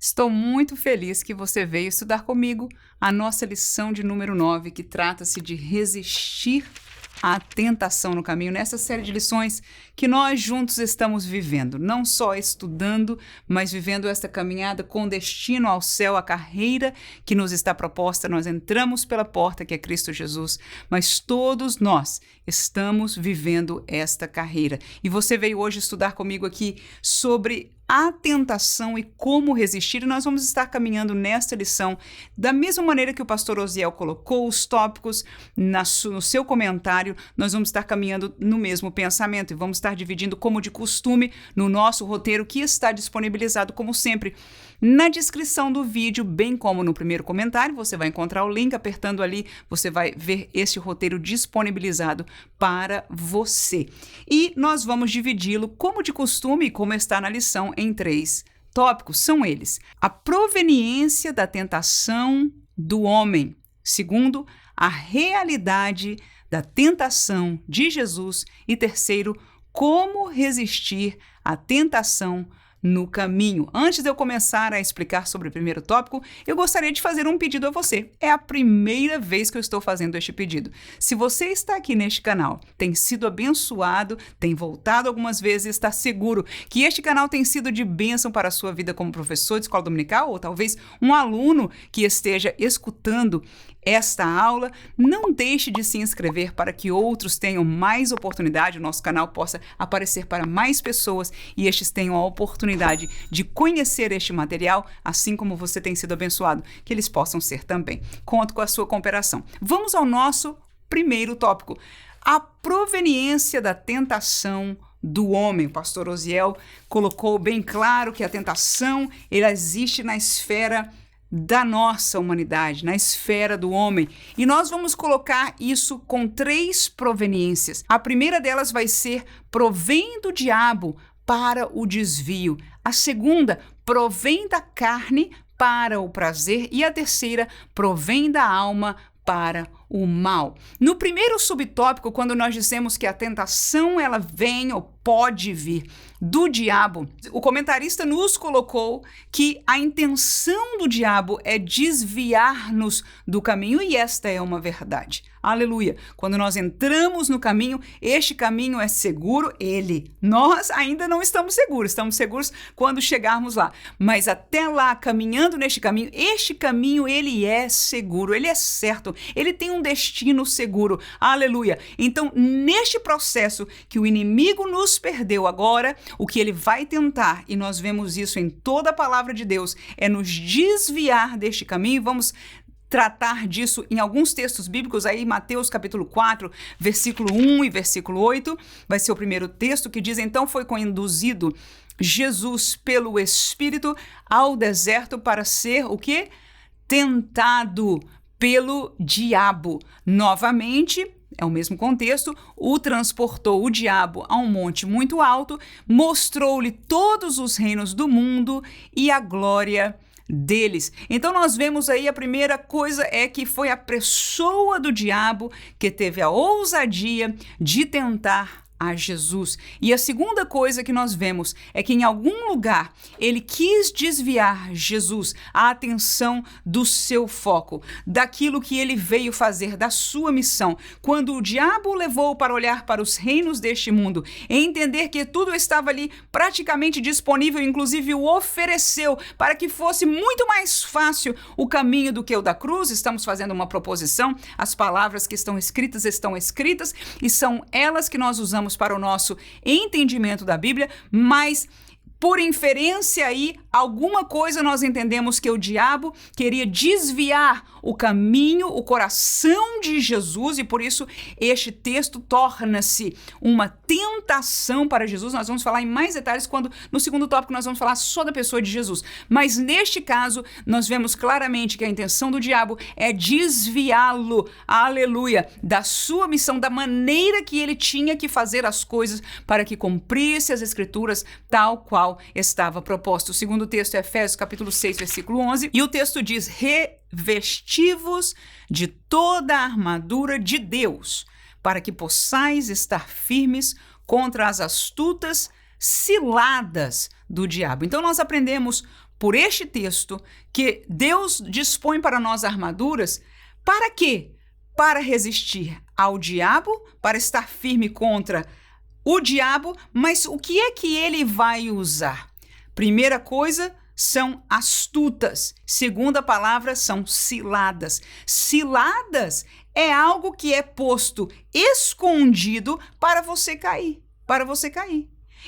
Estou muito feliz que você veio estudar comigo a nossa lição de número 9, que trata-se de resistir à tentação no caminho, nessa série de lições que nós juntos estamos vivendo, não só estudando, mas vivendo esta caminhada com destino ao céu, a carreira que nos está proposta. Nós entramos pela porta que é Cristo Jesus, mas todos nós estamos vivendo esta carreira. E você veio hoje estudar comigo aqui sobre a tentação e como resistir, e nós vamos estar caminhando nesta lição da mesma maneira que o pastor Osiel colocou os tópicos no seu comentário. Nós vamos estar caminhando no mesmo pensamento e vamos estar dividindo, como de costume, no nosso roteiro, que está disponibilizado, como sempre, na descrição do vídeo, bem como no primeiro comentário. Você vai encontrar o link, apertando ali, você vai ver este roteiro disponibilizado para você. E nós vamos dividi-lo, como de costume, como está na lição, em 3 tópicos. São eles: a proveniência da tentação do homem. Segundo, a realidade da tentação de Jesus. E terceiro, como resistir à tentação no caminho. Antes de eu começar a explicar sobre o primeiro tópico, eu gostaria de fazer um pedido a você. É a primeira vez que eu estou fazendo este pedido. Se você está aqui neste canal, tem sido abençoado, tem voltado algumas vezes, está seguro que este canal tem sido de bênção para a sua vida como professor de escola dominical, ou talvez um aluno que esteja escutando esta aula, não deixe de se inscrever para que outros tenham mais oportunidade, o nosso canal possa aparecer para mais pessoas e estes tenham a oportunidade de conhecer este material, assim como você tem sido abençoado, que eles possam ser também. Conto com a sua cooperação. Vamos ao nosso primeiro tópico: a proveniência da tentação do homem. O pastor Osiel colocou bem claro que a tentação, ela existe na esfera da nossa humanidade, na esfera do homem. E nós vamos colocar isso com 3 proveniências. A primeira delas vai ser: provém do diabo para o desvio. A segunda, provém da carne para o prazer. E a terceira, provém da alma para o mal. No primeiro subtópico, quando nós dissemos que a tentação ela vem ou pode vir do diabo, o comentarista nos colocou que a intenção do diabo é desviar-nos do caminho, e esta é uma verdade. Aleluia! Quando nós entramos no caminho, este caminho é seguro, nós ainda não estamos seguros quando chegarmos lá, mas até lá, caminhando neste caminho, este caminho ele é seguro, ele é certo, ele tem um destino seguro. Aleluia! Então, neste processo que o inimigo nos perdeu agora, o que ele vai tentar, e nós vemos isso em toda a palavra de Deus, é nos desviar deste caminho. Vamos tratar disso em alguns textos bíblicos, aí Mateus capítulo 4, versículo 1 e versículo 8, vai ser o primeiro texto, que diz: então foi conduzido Jesus pelo Espírito ao deserto para ser o quê? Tentado pelo diabo. Novamente, é o mesmo contexto, o transportou o diabo a um monte muito alto, mostrou-lhe todos os reinos do mundo e a glória deles. Então nós vemos aí, a primeira coisa é que foi a pessoa do diabo que teve a ousadia de tentar a Jesus. E a segunda coisa que nós vemos é que em algum lugar ele quis desviar Jesus, a atenção do seu foco, daquilo que ele veio fazer, da sua missão. Quando o diabo o levou para olhar para os reinos deste mundo e entender que tudo estava ali praticamente disponível, inclusive o ofereceu para que fosse muito mais fácil o caminho do que o da cruz. Estamos fazendo uma proposição, as palavras que estão escritas e são elas que nós usamos para o nosso entendimento da Bíblia, mas por inferência aí, alguma coisa nós entendemos que o diabo queria desviar o caminho, o coração de Jesus, e por isso este texto torna-se uma tentação para Jesus. Nós vamos falar em mais detalhes quando no segundo tópico nós vamos falar só da pessoa de Jesus. Mas neste caso, nós vemos claramente que a intenção do diabo é desviá-lo, aleluia, da sua missão, da maneira que ele tinha que fazer as coisas para que cumprisse as Escrituras tal qual estava proposto. O segundo texto é Efésios capítulo 6, versículo 11, e o texto diz: revesti-vos de toda a armadura de Deus, para que possais estar firmes contra as astutas ciladas do diabo. Então nós aprendemos por este texto que Deus dispõe para nós armaduras, para quê? Para resistir ao diabo, para estar firme contra o diabo, mas o que é que ele vai usar? Primeira coisa, são astutas. Segunda palavra, são ciladas. Ciladas é algo que é posto escondido para você cair,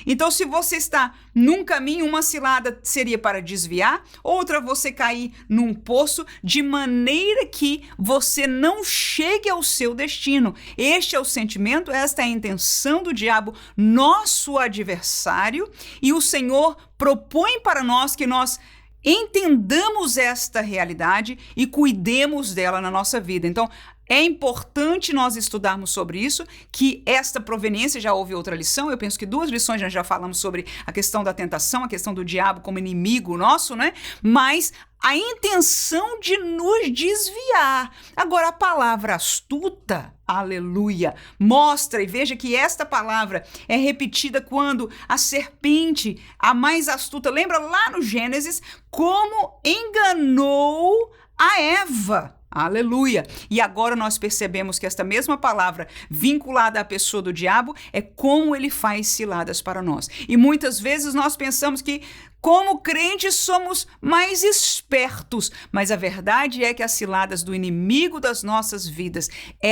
Então, se você está num caminho, uma cilada seria para desviar, outra você cair num poço, de maneira que você não chegue ao seu destino. Este é o sentimento, esta é a intenção do diabo, nosso adversário, e o Senhor propõe para nós que nós entendamos esta realidade e cuidemos dela na nossa vida. Então, é importante nós estudarmos sobre isso, que esta proveniência, já houve outra lição, eu penso que 2 lições nós já falamos sobre a questão da tentação, a questão do diabo como inimigo nosso, né? Mas a intenção de nos desviar. Agora, a palavra astuta, aleluia, mostra, e veja que esta palavra é repetida quando a serpente, a mais astuta, lembra lá no Gênesis, como enganou a Eva. Aleluia! E agora nós percebemos que esta mesma palavra vinculada à pessoa do diabo é como ele faz ciladas para nós. E muitas vezes nós pensamos que como crentes somos mais espertos, mas a verdade é que as ciladas do inimigo das nossas vidas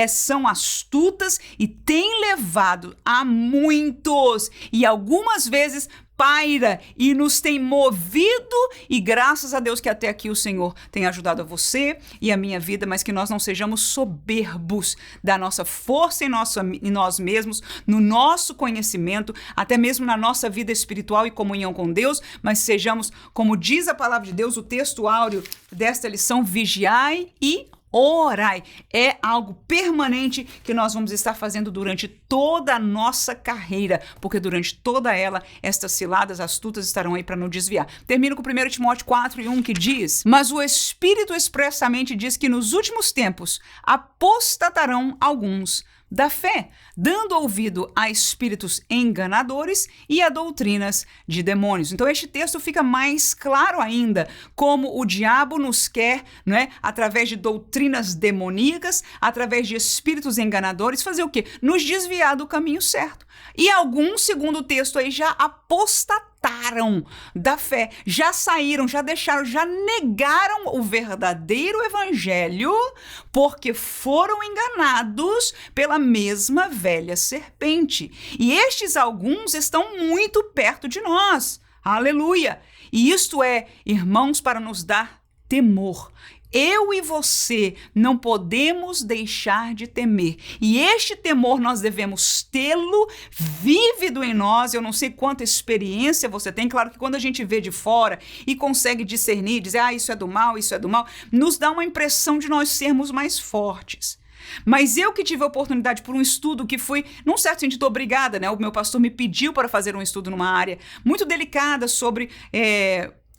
são astutas e têm levado a muitos e algumas vezes paira e nos tem movido, e graças a Deus que até aqui o Senhor tem ajudado a você e a minha vida, mas que nós não sejamos soberbos da nossa força em nós mesmos, no nosso conhecimento, até mesmo na nossa vida espiritual e comunhão com Deus, mas sejamos, como diz a palavra de Deus, o texto áureo desta lição, vigiai e orai. É algo permanente que nós vamos estar fazendo durante toda a nossa carreira, porque durante toda ela, estas ciladas astutas estarão aí para nos desviar. Termino com 1 Timóteo 4:1, que diz: mas o Espírito expressamente diz que nos últimos tempos apostatarão alguns da fé, dando ouvido a espíritos enganadores e a doutrinas de demônios. Então este texto fica mais claro ainda como o diabo nos quer, né, através de doutrinas demoníacas, através de espíritos enganadores, fazer o quê? Nos desviar do caminho certo. E alguns, segundo o texto aí, já apostataram da fé, já saíram, já deixaram, já negaram o verdadeiro evangelho, porque foram enganados pela mesma velha serpente. E estes alguns estão muito perto de nós. Aleluia! E isto é, irmãos, para nos dar temor. Eu e você não podemos deixar de temer. E este temor nós devemos tê-lo vívido em nós. Eu não sei quanta experiência você tem. Claro que quando a gente vê de fora e consegue discernir, dizer, isso é do mal, nos dá uma impressão de nós sermos mais fortes. Mas eu que tive a oportunidade por um estudo que fui, num certo sentido, obrigada, né? O meu pastor me pediu para fazer um estudo numa área muito delicada sobre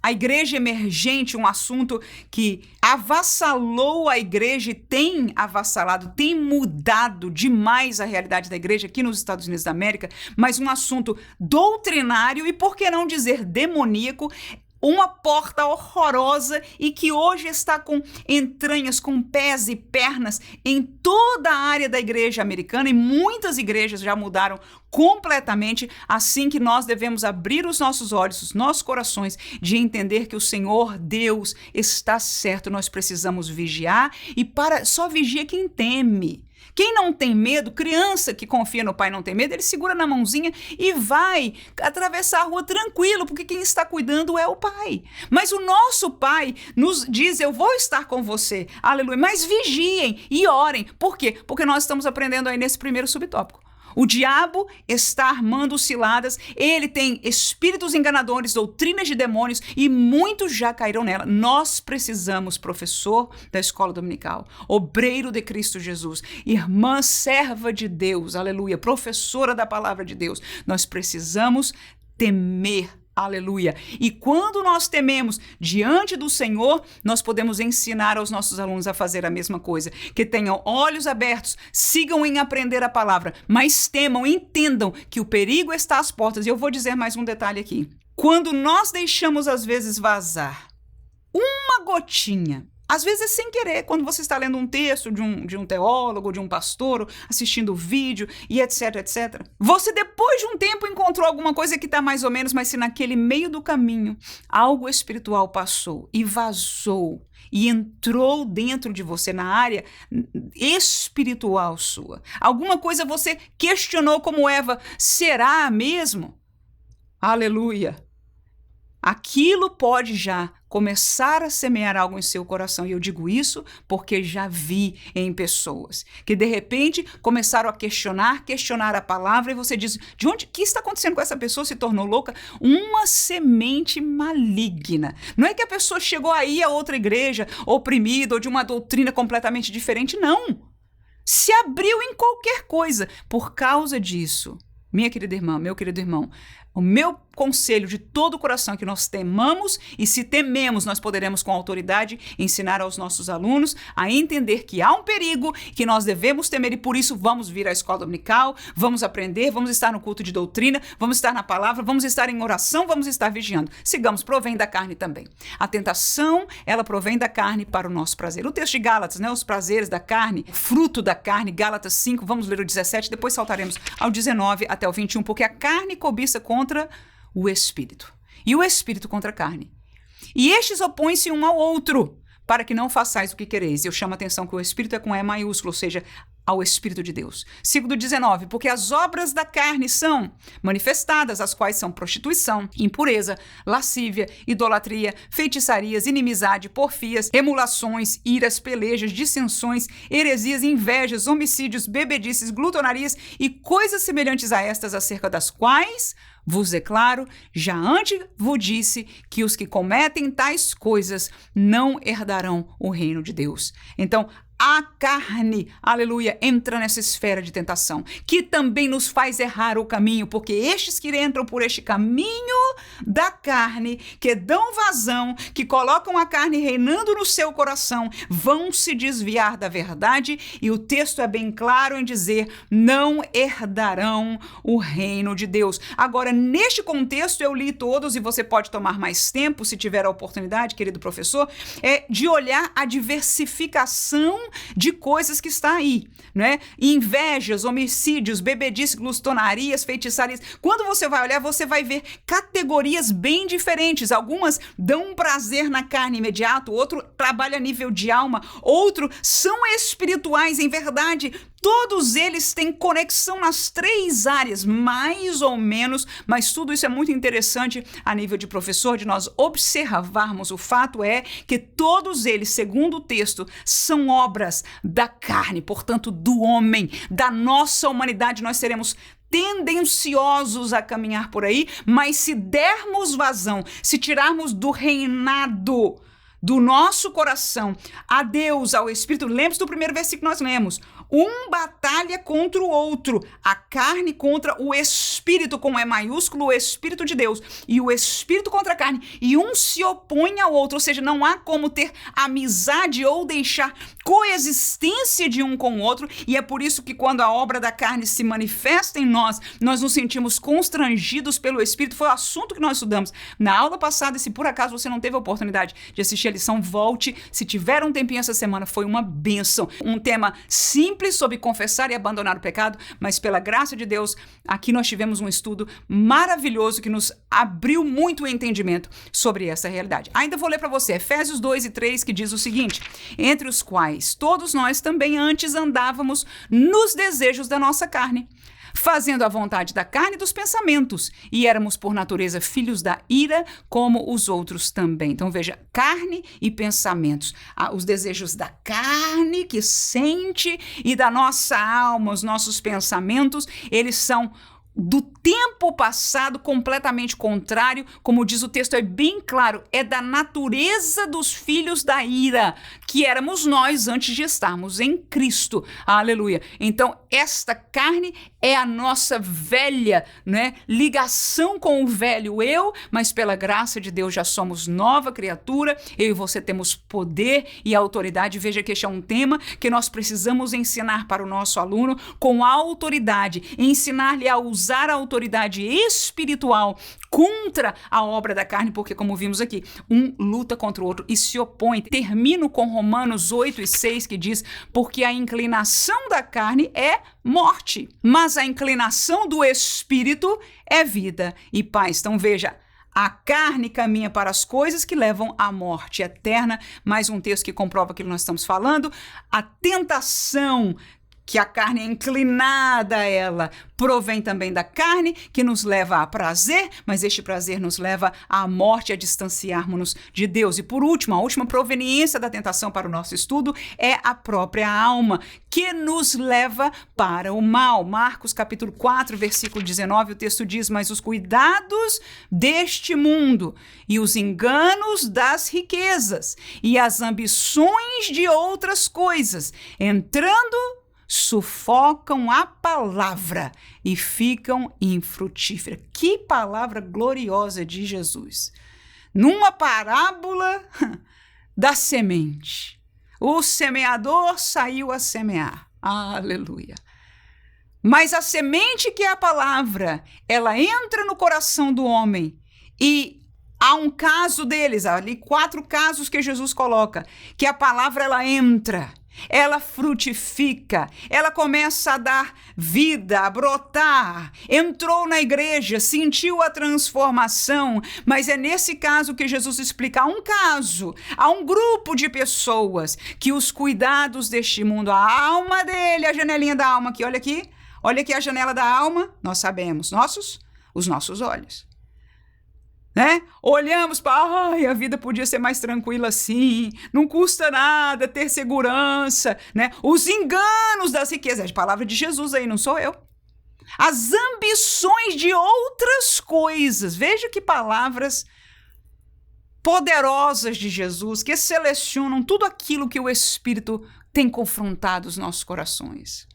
a igreja emergente, um assunto que avassalou a igreja e tem avassalado, tem mudado demais a realidade da igreja aqui nos Estados Unidos da América, mas um assunto doutrinário e, por que não dizer, demoníaco, uma porta horrorosa e que hoje está com entranhas, com pés e pernas em toda a área da igreja americana, e muitas igrejas já mudaram completamente, assim que nós devemos abrir os nossos olhos, os nossos corações, de entender que o Senhor Deus está certo. Nós precisamos vigiar, e só vigia quem teme. Quem não tem medo, criança que confia no pai não tem medo, ele segura na mãozinha e vai atravessar a rua tranquilo, porque quem está cuidando é o pai. Mas o nosso pai nos diz, eu vou estar com você, aleluia, mas vigiem e orem. Por quê? Porque nós estamos aprendendo aí nesse primeiro subtópico. O diabo está armando ciladas, ele tem espíritos enganadores, doutrinas de demônios, e muitos já caíram nela. Nós precisamos, professor da escola dominical, obreiro de Cristo Jesus, irmã serva de Deus, aleluia, professora da palavra de Deus, nós precisamos temer. Aleluia. E quando nós tememos diante do Senhor, nós podemos ensinar aos nossos alunos a fazer a mesma coisa. Que tenham olhos abertos, sigam em aprender a palavra, mas temam, entendam que o perigo está às portas. E eu vou dizer mais um detalhe aqui. Quando nós deixamos, às vezes, vazar uma gotinha, às vezes sem querer, quando você está lendo um texto de um teólogo, de um pastor, assistindo vídeo e etc, etc. Você, depois de um tempo, encontrou alguma coisa que está mais ou menos, mas se naquele meio do caminho algo espiritual passou e vazou e entrou dentro de você, na área espiritual sua, alguma coisa você questionou como Eva, será mesmo? Aleluia! Aquilo pode já começar a semear algo em seu coração. E eu digo isso porque já vi em pessoas que de repente começaram a questionar a palavra e você diz, que está acontecendo com essa pessoa? Se tornou louca? Uma semente maligna. Não é que a pessoa chegou aí a outra igreja oprimida ou de uma doutrina completamente diferente, não. Se abriu em qualquer coisa por causa disso. Minha querida irmã, meu querido irmão, o meu conselho de todo o coração é que nós temamos, e se tememos, nós poderemos com autoridade ensinar aos nossos alunos a entender que há um perigo, que nós devemos temer, e por isso vamos vir à escola dominical, vamos aprender, vamos estar no culto de doutrina, vamos estar na palavra, vamos estar em oração, vamos estar vigiando. Sigamos, provém da carne também. A tentação, ela provém da carne para o nosso prazer. O texto de Gálatas, né, os prazeres da carne, fruto da carne, Gálatas 5, vamos ler o 17, depois saltaremos ao 19 até o 21, porque a carne cobiça contra o Espírito, e o Espírito contra a carne. E estes opõem-se um ao outro, para que não façais o que quereis. Eu chamo a atenção que o Espírito é com E maiúsculo, ou seja, ao Espírito de Deus. Segundo 19, porque as obras da carne são manifestadas, as quais são prostituição, impureza, lascívia, idolatria, feitiçarias, inimizade, porfias, emulações, iras, pelejas, dissensões, heresias, invejas, homicídios, bebedices, glutonarias e coisas semelhantes a estas, acerca das quais vos declaro, já antes vos disse, que os que cometem tais coisas não herdarão o reino de Deus. Então, a carne, aleluia, entra nessa esfera de tentação, que também nos faz errar o caminho, porque estes que entram por este caminho da carne, que dão vazão, que colocam a carne reinando no seu coração, vão se desviar da verdade, e o texto é bem claro em dizer, não herdarão o reino de Deus. Agora, neste contexto, eu li todos, e você pode tomar mais tempo, se tiver a oportunidade, querido professor, de olhar a diversificação de coisas que está aí, né? Invejas, homicídios, bebedices, glutonarias, feitiçarias. Quando você vai olhar, você vai ver categorias bem diferentes. Algumas dão um prazer na carne imediato, outro trabalha a nível de alma, outro são espirituais. Em verdade, todos eles têm conexão nas três áreas, mais ou menos, mas tudo isso é muito interessante a nível de professor, de nós observarmos. O fato é que todos eles, segundo o texto, são obras da carne, portanto, do homem, da nossa humanidade. Nós seremos tendenciosos a caminhar por aí, mas se dermos vazão, se tirarmos do reinado do nosso coração a Deus, ao Espírito, lembre-se do primeiro versículo que nós lemos, um batalha contra o outro, a carne contra o Espírito, com E maiúsculo, o Espírito de Deus, e o Espírito contra a carne, e um se opõe ao outro, ou seja, não há como ter amizade ou deixar coexistência de um com o outro, e é por isso que quando a obra da carne se manifesta em nós, nós nos sentimos constrangidos pelo Espírito. Foi o assunto que nós estudamos na aula passada, e se por acaso você não teve a oportunidade de assistir a lição, volte. Se tiver um tempinho essa semana, foi uma bênção. Um tema simples sobre confessar e abandonar o pecado, mas pela graça de Deus, aqui nós tivemos um estudo maravilhoso que nos abriu muito o entendimento sobre essa realidade. Ainda vou ler para você Efésios 2 e 3, que diz o seguinte, entre os quais todos nós também antes andávamos nos desejos da nossa carne, fazendo a vontade da carne e dos pensamentos, e éramos por natureza filhos da ira, como os outros também. Então veja, carne e pensamentos, os desejos da carne que sente e da nossa alma, os nossos pensamentos, eles são do tempo passado completamente contrário, como diz o texto, é bem claro, é da natureza dos filhos da ira, que éramos nós antes de estarmos em Cristo. Aleluia. Então, esta carne é a nossa velha, né, ligação com o velho eu, mas pela graça de Deus já somos nova criatura, eu e você temos poder e autoridade. Veja que este é um tema que nós precisamos ensinar para o nosso aluno com autoridade, ensinar-lhe a usar usar a autoridade espiritual contra a obra da carne, porque, como vimos aqui, um luta contra o outro e se opõe. Termino com Romanos 8:6, que diz: porque a inclinação da carne é morte, mas a inclinação do espírito é vida e paz. Então, veja, a carne caminha para as coisas que levam à morte eterna. Mais um texto que comprova aquilo que nós estamos falando. A tentação que a carne é inclinada a ela, provém também da carne, que nos leva a prazer, mas este prazer nos leva à morte, a distanciarmos-nos de Deus. E por último, a última proveniência da tentação para o nosso estudo é a própria alma, que nos leva para o mal. Marcos capítulo 4, versículo 19, o texto diz: mas os cuidados deste mundo e os enganos das riquezas e as ambições de outras coisas, entrando, sufocam a palavra e ficam infrutíferas. Que palavra gloriosa de Jesus! Numa parábola da semente, o semeador saiu a semear. Aleluia! Mas a semente, que é a palavra, ela entra no coração do homem e há um caso deles, ali 4 casos que Jesus coloca, que a palavra ela entra, ela frutifica, ela começa a dar vida, a brotar, entrou na igreja, sentiu a transformação, mas é nesse caso que Jesus explica, há um grupo de pessoas que os cuidados deste mundo, a alma dele, a janelinha da alma aqui, olha aqui a janela da alma, nós sabemos, os nossos olhos. Né? Olhamos para, a vida podia ser mais tranquila assim, não custa nada ter segurança, né? Os enganos das riquezas, a palavra de Jesus aí, não sou eu. As ambições de outras coisas, veja que palavras poderosas de Jesus, que selecionam tudo aquilo que o Espírito tem confrontado os nossos corações.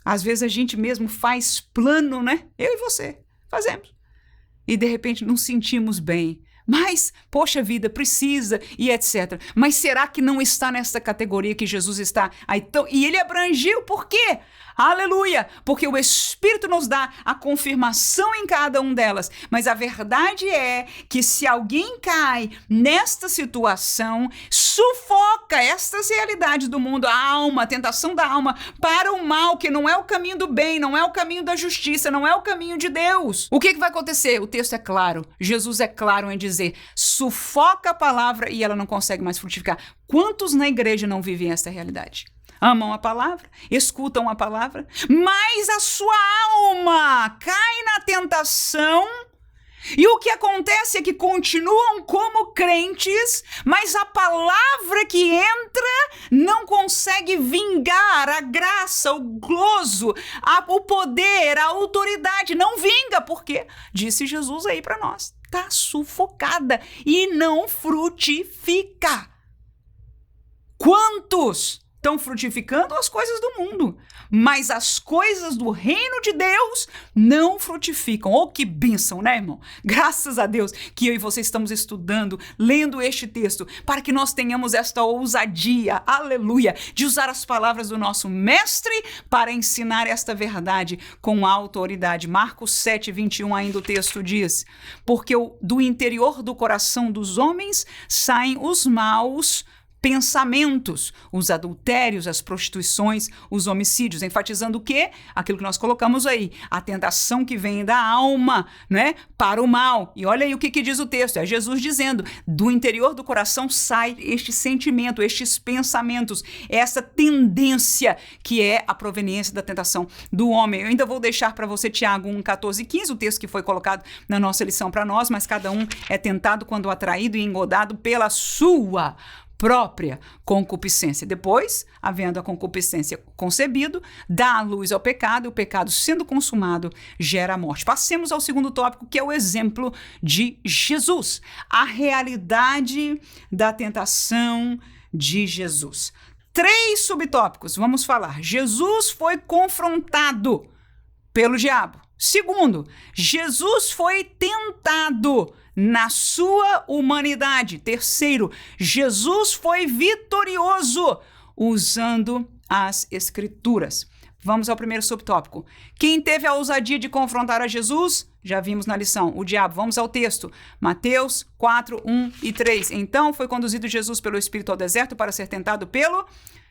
Às vezes a gente mesmo faz plano, né? Eu e você fazemos. E de repente não sentimos bem. Mas, poxa vida, precisa e etc. Mas será que não está nessa categoria que Jesus está aí? E ele abrangiu, por quê? Aleluia! Porque o Espírito nos dá a confirmação em cada um delas. Mas a verdade é que se alguém cai nesta situação, sufoca estas realidades do mundo, a alma, a tentação da alma, para o mal, que não é o caminho do bem, não é o caminho da justiça, não é o caminho de Deus. O que vai acontecer? O texto é claro. Jesus é claro em dizer, sufoca a palavra e ela não consegue mais frutificar. Quantos na igreja não vivem essa realidade? Amam a palavra, escutam a palavra, mas a sua alma cai na tentação e o que acontece é que continuam como crentes, mas a palavra que entra não consegue vingar a graça, o gozo, o poder, a autoridade, não vinga, porque disse Jesus aí para nós, está sufocada e não frutifica. Quantos estão frutificando as coisas do mundo, mas as coisas do reino de Deus não frutificam? Oh, que bênção, né, irmão? Graças a Deus que eu e você estamos estudando, lendo este texto, para que nós tenhamos esta ousadia, aleluia, de usar as palavras do nosso mestre para ensinar esta verdade com autoridade. Marcos 7:21 ainda o texto diz, porque do interior do coração dos homens saem os maus pensamentos, os adultérios, as prostituições, os homicídios, enfatizando o quê? Aquilo que nós colocamos aí, a tentação que vem da alma, né, para o mal. E olha aí o que diz o texto, é Jesus dizendo, do interior do coração sai este sentimento, estes pensamentos, essa tendência que é a proveniência da tentação do homem. Eu ainda vou deixar para você Tiago 1:14-15, o texto que foi colocado na nossa lição para nós, mas cada um é tentado quando atraído e engodado pela sua própria concupiscência. Depois, havendo a concupiscência concebido, dá a luz ao pecado, e o pecado sendo consumado gera a morte. Passemos ao segundo tópico, que é o exemplo de Jesus. A realidade da tentação de Jesus. 3 subtópicos, vamos falar. Jesus foi confrontado pelo diabo. Segundo, Jesus foi tentado na sua humanidade. Terceiro, Jesus foi vitorioso usando as Escrituras. Vamos ao primeiro subtópico. Quem teve a ousadia de confrontar a Jesus? Já vimos na lição, o diabo. Vamos ao texto. Mateus 4, 1 e 3. Então foi conduzido Jesus pelo Espírito ao deserto para ser tentado pelo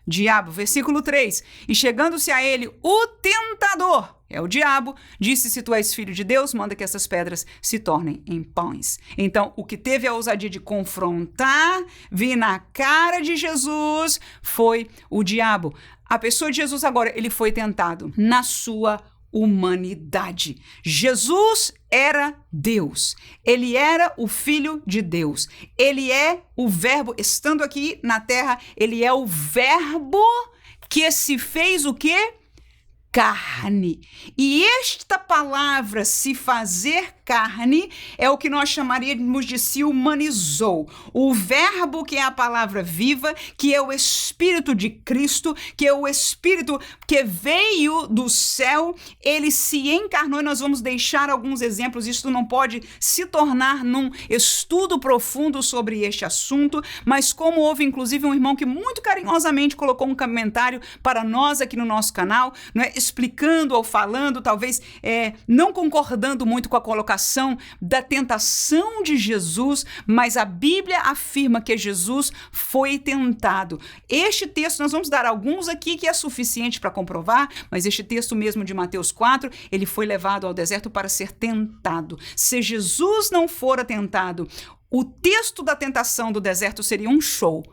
diabo. Versículo 3. E chegando-se a ele, o tentador, é o diabo, disse: se tu és filho de Deus, manda que essas pedras se tornem em pães. Então, o que teve a ousadia de confrontar, vir na cara de Jesus, foi o diabo. A pessoa de Jesus agora, ele foi tentado na sua humanidade. Jesus era Deus. Ele era o Filho de Deus. Ele é o Verbo, estando aqui na terra, ele é o Verbo que se fez o quê? Carne. E esta palavra, se fazer carne, é o que nós chamaríamos de se humanizou. O verbo, que é a palavra viva, que é o Espírito de Cristo, que é o Espírito que veio do céu, ele se encarnou, e nós vamos deixar alguns exemplos. Isso não pode se tornar num estudo profundo sobre este assunto, mas como houve inclusive um irmão que muito carinhosamente colocou um comentário para nós aqui no nosso canal, não é? Explicando ou falando, talvez não concordando muito com a colocação da tentação de Jesus, mas a Bíblia afirma que Jesus foi tentado. Este texto, nós vamos dar alguns aqui que é suficiente para comprovar, mas este texto mesmo de Mateus 4, ele foi levado ao deserto para ser tentado. Se Jesus não fora tentado, o texto da tentação do deserto seria um show.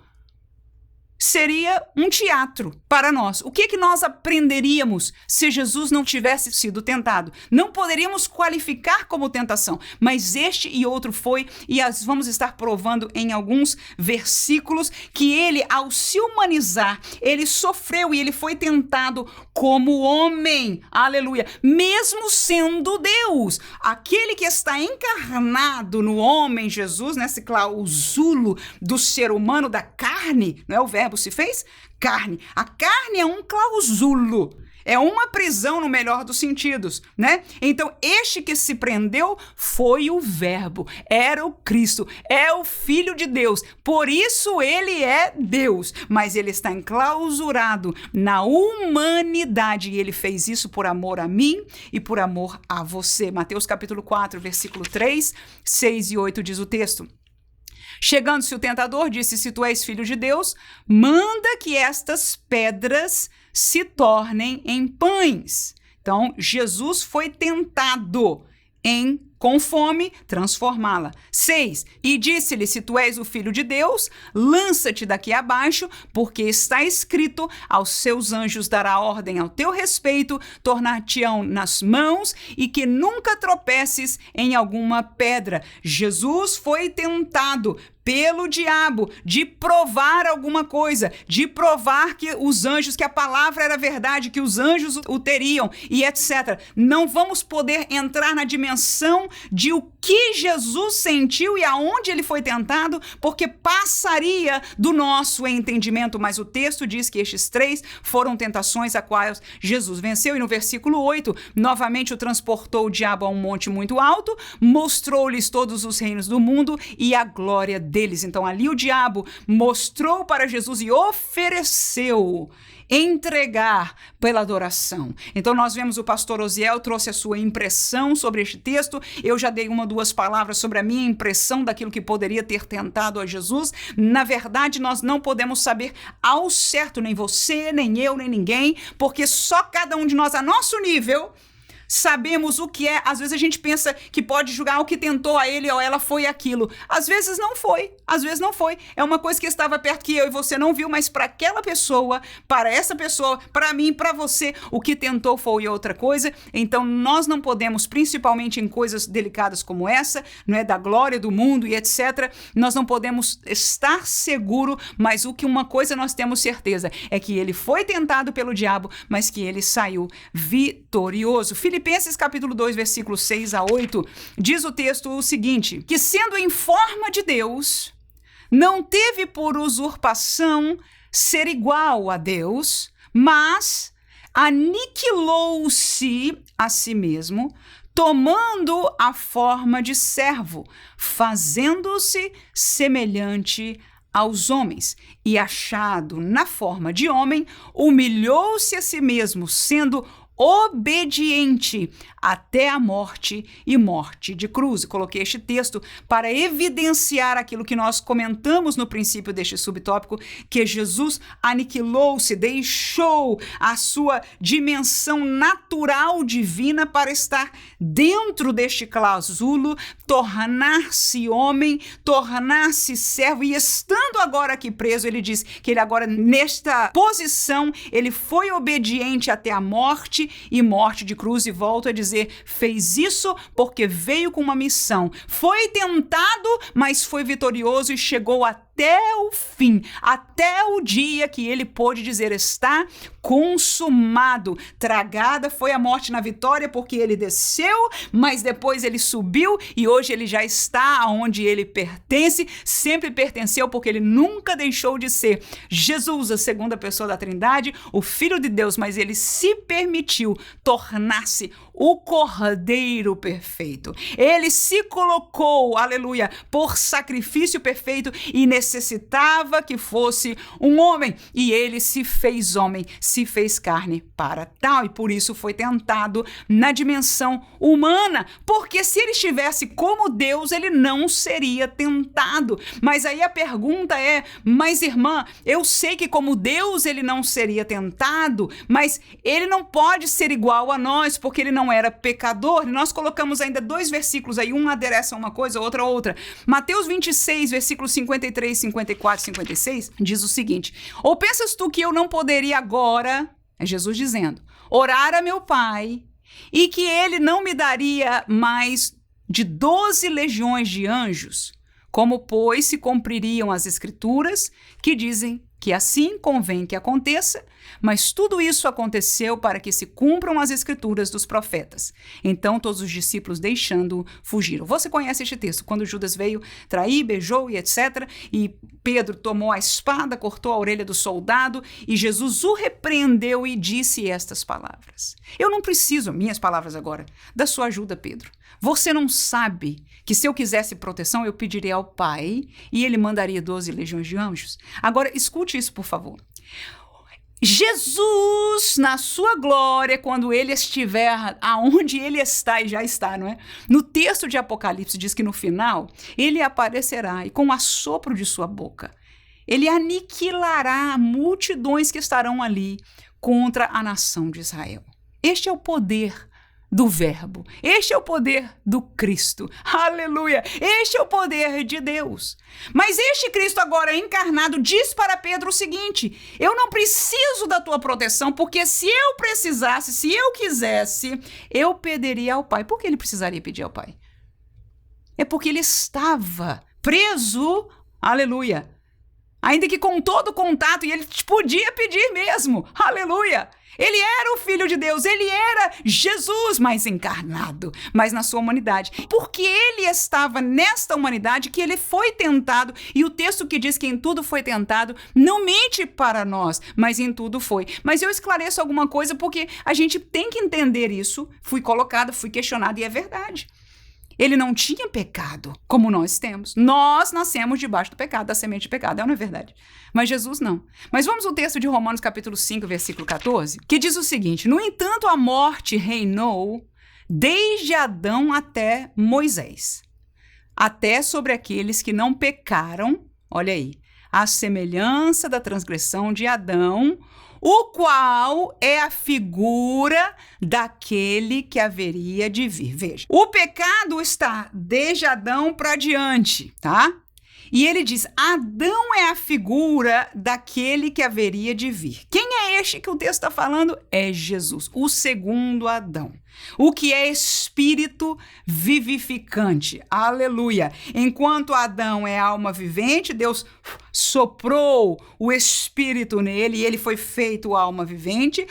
Seria um teatro para nós. O que nós aprenderíamos se Jesus não tivesse sido tentado? Não poderíamos qualificar como tentação, mas este e outro foi, e vamos estar provando em alguns versículos que ele, ao se humanizar, ele sofreu e ele foi tentado como homem, aleluia, mesmo sendo Deus. Aquele que está encarnado no homem Jesus, nesse clausulo do ser humano, da carne, não é o verbo se fez? Carne. A carne é um clausulo. É uma prisão no melhor dos sentidos, né? Então, este que se prendeu foi o Verbo, era o Cristo, é o Filho de Deus. Por isso ele é Deus, mas ele está enclausurado na humanidade e ele fez isso por amor a mim e por amor a você. Mateus capítulo 4, versículo 3, 6 e 8 diz o texto. Chegando-se o tentador, disse: se tu és filho de Deus, manda que estas pedras se tornem em pães. Então, Jesus foi tentado em, com fome, transformá-la. 6. E disse-lhe: se tu és o filho de Deus, lança-te daqui abaixo, porque está escrito: aos seus anjos dará ordem ao teu respeito, tornar-te-ão nas mãos, e que nunca tropeces em alguma pedra. Jesus foi tentado pelo diabo de provar alguma coisa, de provar que os anjos, que a palavra era verdade, que os anjos o teriam e etc. Não vamos poder entrar na dimensão de o que Jesus sentiu e aonde ele foi tentado, porque passaria do nosso entendimento, mas o texto diz que estes 3 foram tentações a quais Jesus venceu, e no versículo 8, novamente o transportou o diabo a um monte muito alto, mostrou-lhes todos os reinos do mundo e a glória deles. Então ali o diabo mostrou para Jesus e ofereceu entregar pela adoração. Então nós vemos o pastor Osiel trouxe a sua impressão sobre este texto. Eu já dei 1 ou 2 palavras sobre a minha impressão daquilo que poderia ter tentado a Jesus. Na verdade, nós não podemos saber ao certo, nem você, nem eu, nem ninguém, porque só cada um de nós, a nosso nível, sabemos o que é. Às vezes a gente pensa que pode julgar o que tentou a ele ou ela foi aquilo. Às vezes não foi. Às vezes não foi. É uma coisa que estava perto que eu e você não viu, mas para aquela pessoa, para essa pessoa, para mim, para você, o que tentou foi outra coisa. Então nós não podemos, principalmente em coisas delicadas como essa, não é, da glória do mundo e etc. Nós não podemos estar seguro, mas uma coisa nós temos certeza é que ele foi tentado pelo diabo, mas que ele saiu vitorioso. Filipenses capítulo 2, versículos 6 a 8, diz o texto o seguinte: que sendo em forma de Deus, não teve por usurpação ser igual a Deus, mas aniquilou-se a si mesmo, tomando a forma de servo, fazendo-se semelhante aos homens, e achado na forma de homem, humilhou-se a si mesmo, sendo obediente até a morte e morte de cruz. Coloquei este texto para evidenciar aquilo que nós comentamos no princípio deste subtópico, que Jesus aniquilou-se, deixou a sua dimensão natural divina para estar dentro deste clausulo, tornar-se homem, tornar-se servo, e estando agora aqui preso, ele diz que ele agora nesta posição, ele foi obediente até a morte e morte de cruz, e volto a dizer, fez isso porque veio com uma missão. Foi tentado, mas foi vitorioso e chegou até o fim, até o dia que ele pôde dizer, está consumado. Tragada foi a morte na vitória, porque ele desceu, mas depois ele subiu e hoje ele já está onde ele pertence, sempre pertenceu, porque ele nunca deixou de ser Jesus, a segunda pessoa da Trindade, o Filho de Deus, mas ele se permitiu tornar-se o Cordeiro perfeito. Ele se colocou, aleluia, por sacrifício perfeito e necessitava que fosse um homem. E ele se fez homem, se fez carne para tal. E por isso foi tentado na dimensão humana. Porque se ele estivesse como Deus, ele não seria tentado. Mas aí a pergunta é, mas irmã, eu sei que como Deus ele não seria tentado, mas ele não pode ser igual a nós, porque ele não era pecador. E nós colocamos ainda 2 versículos aí, um adereça uma coisa, outra. Mateus 26, versículos 53, 54 e 56, diz o seguinte: ou pensas tu que eu não poderia agora, é Jesus dizendo, orar a meu Pai, e que ele não me daria mais de 12 legiões de anjos? Como, pois, se cumpririam as Escrituras, que dizem que assim convém que aconteça, mas tudo isso aconteceu para que se cumpram as Escrituras dos profetas. Então todos os discípulos, deixando-o, fugiram. Você conhece este texto, quando Judas veio trair, beijou e etc. E Pedro tomou a espada, cortou a orelha do soldado, e Jesus o repreendeu e disse estas palavras. Eu não preciso, minhas palavras agora, da sua ajuda, Pedro. Você não sabe que se eu quisesse proteção, eu pediria ao Pai e ele mandaria 12 legiões de anjos? Agora, escute isso, por favor. Jesus, na sua glória, quando ele estiver aonde ele está, e já está, não é? No texto de Apocalipse diz que no final, ele aparecerá e com o assopro de sua boca, ele aniquilará multidões que estarão ali contra a nação de Israel. Este é o poder do Verbo. Este é o poder do Cristo. Aleluia! Este é o poder de Deus. Mas este Cristo agora encarnado diz para Pedro o seguinte: eu não preciso da tua proteção, porque se eu precisasse, se eu quisesse, eu pediria ao Pai. Por que ele precisaria pedir ao Pai? É porque ele estava preso, aleluia, ainda que com todo contato, e ele podia pedir mesmo, aleluia. Ele era o Filho de Deus, ele era Jesus, mas encarnado, mas na sua humanidade. Porque ele estava nesta humanidade que ele foi tentado, e o texto que diz que em tudo foi tentado não mente para nós, mas em tudo foi. Mas eu esclareço alguma coisa porque a gente tem que entender isso. Fui colocada, fui questionada e é verdade. Ele não tinha pecado, como nós temos. Nós nascemos debaixo do pecado, da semente de pecado, não é verdade? Mas Jesus não. Mas vamos ao texto de Romanos capítulo 5, versículo 14, que diz o seguinte: no entanto, a morte reinou desde Adão até Moisés, até sobre aqueles que não pecaram, olha aí, à semelhança da transgressão de Adão, o qual é a figura daquele que haveria de vir. Veja, o pecado está desde Adão para diante, tá? E ele diz, Adão é a figura daquele que haveria de vir. Quem é este que o texto está falando? É Jesus, o segundo Adão. O que é espírito vivificante. Aleluia. Enquanto Adão é alma vivente, Deus soprou o espírito nele e ele foi feito alma vivente.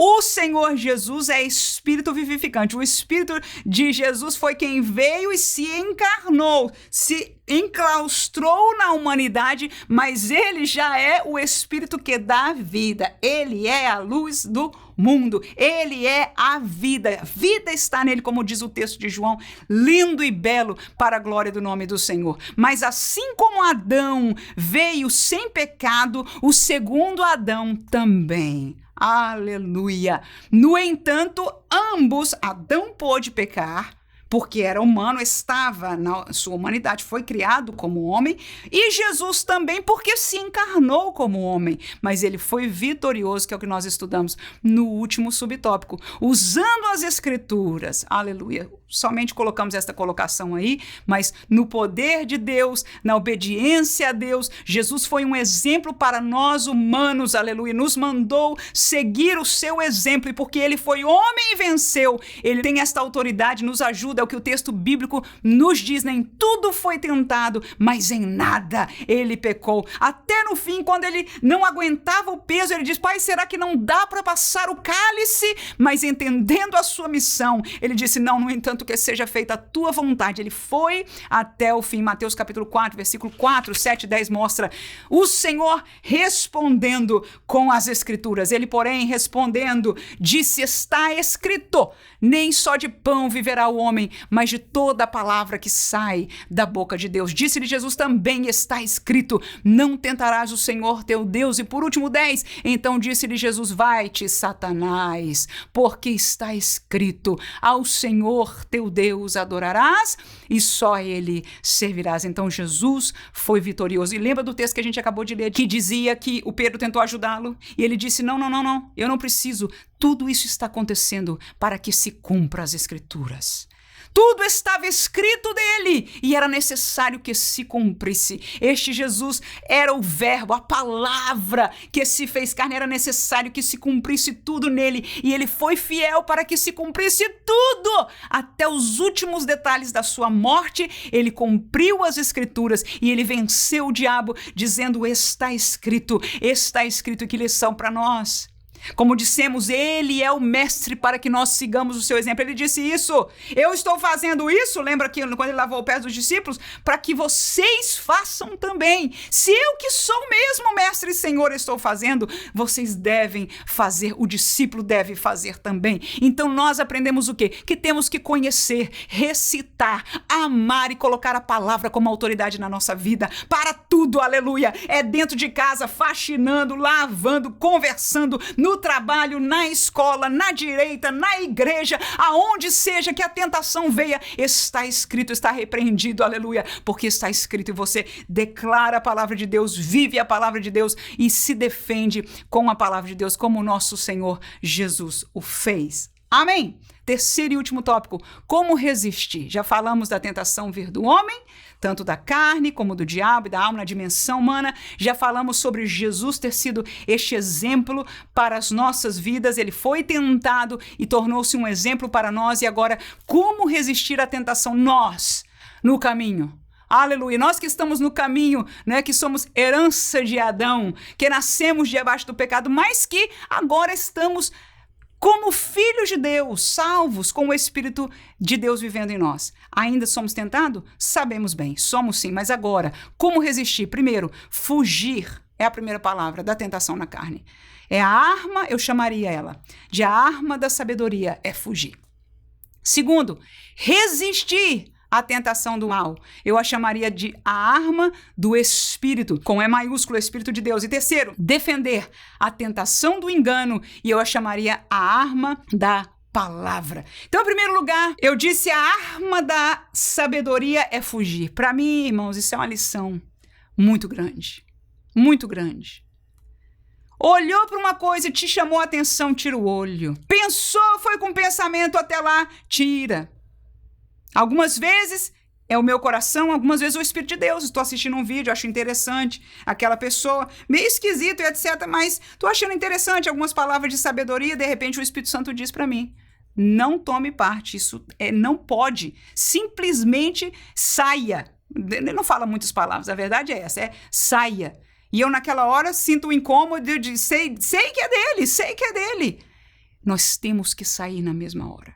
O Senhor Jesus é espírito vivificante. O espírito de Jesus foi quem veio e se encarnou, se enclaustrou na humanidade, mas ele já é o espírito que dá vida. Ele é a luz do mundo. Ele é a vida. A vida está nele, como diz o texto de João, lindo e belo para a glória do nome do Senhor. Mas assim como Adão veio sem pecado, o segundo Adão também. Aleluia! No entanto, ambos, Adão pôde pecar, porque era humano, estava na sua humanidade, foi criado como homem, e Jesus também, porque se encarnou como homem, mas ele foi vitorioso, que é o que nós estudamos no último subtópico, usando as Escrituras, aleluia, somente colocamos esta colocação aí, mas no poder de Deus, na obediência a Deus, Jesus foi um exemplo para nós humanos, aleluia, nos mandou seguir o seu exemplo, e porque ele foi homem e venceu, ele tem esta autoridade, nos ajuda, é o que o texto bíblico nos diz, nem tudo foi tentado, mas em nada ele pecou. Até no fim, quando ele não aguentava o peso, ele diz, Pai, será que não dá para passar o cálice? Mas entendendo a sua missão, ele disse, não, no entanto, que seja feita a tua vontade. Ele foi até o fim. Mateus capítulo 4, versículo 4, 7 e 10 mostra o Senhor respondendo com as Escrituras. Ele, porém, respondendo, disse, está escrito, nem só de pão viverá o homem, mas de toda a palavra que sai da boca de Deus. Disse-lhe Jesus, também está escrito, não tentarás o Senhor teu Deus. E por último 10, então disse-lhe Jesus, vai-te, Satanás, porque está escrito, ao Senhor teu Deus adorarás e só a ele servirás. Então Jesus foi vitorioso. E lembra do texto que a gente acabou de ler, que dizia que o Pedro tentou ajudá-lo e ele disse, não, eu não preciso. Tudo isso está acontecendo para que se cumpra as Escrituras. Tudo estava escrito dele e era necessário que se cumprisse. Este Jesus era o verbo, a palavra que se fez carne, era necessário que se cumprisse tudo nele e ele foi fiel para que se cumprisse tudo. Até os últimos detalhes da sua morte, ele cumpriu as Escrituras e ele venceu o diabo dizendo, está escrito. E que lição para nós. Como dissemos, ele é o mestre para que nós sigamos o seu exemplo. Ele disse isso. Eu estou fazendo isso, lembra que quando ele lavou o pé dos discípulos, para que vocês façam também. Se eu que sou mesmo mestre e senhor estou fazendo, vocês devem fazer, o discípulo deve fazer também. Então nós aprendemos o quê? Que temos que conhecer, recitar, amar e colocar a palavra como autoridade na nossa vida. Para tudo, aleluia. É dentro de casa, faxinando, lavando, conversando, no trabalho, na escola, na direita, na igreja, aonde seja que a tentação venha, está escrito, está repreendido, aleluia, porque está escrito e você declara a palavra de Deus, vive a palavra de Deus e se defende com a palavra de Deus, como o nosso Senhor Jesus o fez. Amém? Terceiro e último tópico, como resistir? Já falamos da tentação vir do homem, tanto da carne como do diabo e da alma na dimensão humana. Já falamos sobre Jesus ter sido este exemplo para as nossas vidas. Ele foi tentado e tornou-se um exemplo para nós. E agora, como resistir à tentação? Nós, no caminho. Aleluia, nós que estamos no caminho, né, que somos herança de Adão, que nascemos debaixo do pecado, mas que agora estamos como filhos de Deus, salvos com o Espírito de Deus vivendo em nós. Ainda somos tentados? Sabemos bem, somos sim, mas agora, como resistir? Primeiro, fugir é a primeira palavra da tentação na carne. É a arma, eu chamaria ela, de a arma da sabedoria, é fugir. Segundo, resistir a tentação do mal. Eu a chamaria de a arma do Espírito, com E maiúsculo, Espírito de Deus. E terceiro, defender a tentação do engano, e eu a chamaria a arma da palavra. Então, em primeiro lugar, eu disse a arma da sabedoria é fugir. Para mim, irmãos, isso é uma lição muito grande. Muito grande. Olhou para uma coisa e te chamou a atenção, tira o olho. Pensou, foi com pensamento até lá, tira. Algumas vezes é o meu coração, algumas vezes o Espírito de Deus. Estou assistindo um vídeo, acho interessante aquela pessoa, meio esquisito e etc, mas estou achando interessante algumas palavras de sabedoria, de repente o Espírito Santo diz para mim, não tome parte, isso não pode, simplesmente saia. Ele não fala muitas palavras, a verdade é essa, saia. E eu naquela hora sinto um incômodo de sei que é dele, sei que é dele. Nós temos que sair na mesma hora.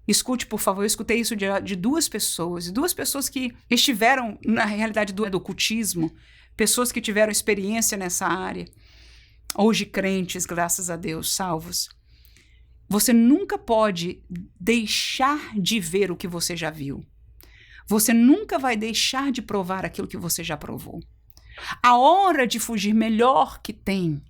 Escute, por favor, eu escutei isso de duas pessoas que estiveram na realidade do ocultismo, pessoas que tiveram experiência nessa área, hoje crentes, graças a Deus, salvos. Você nunca pode deixar de ver o que você já viu. Você nunca vai deixar de provar aquilo que você já provou. A hora de fugir melhor que tem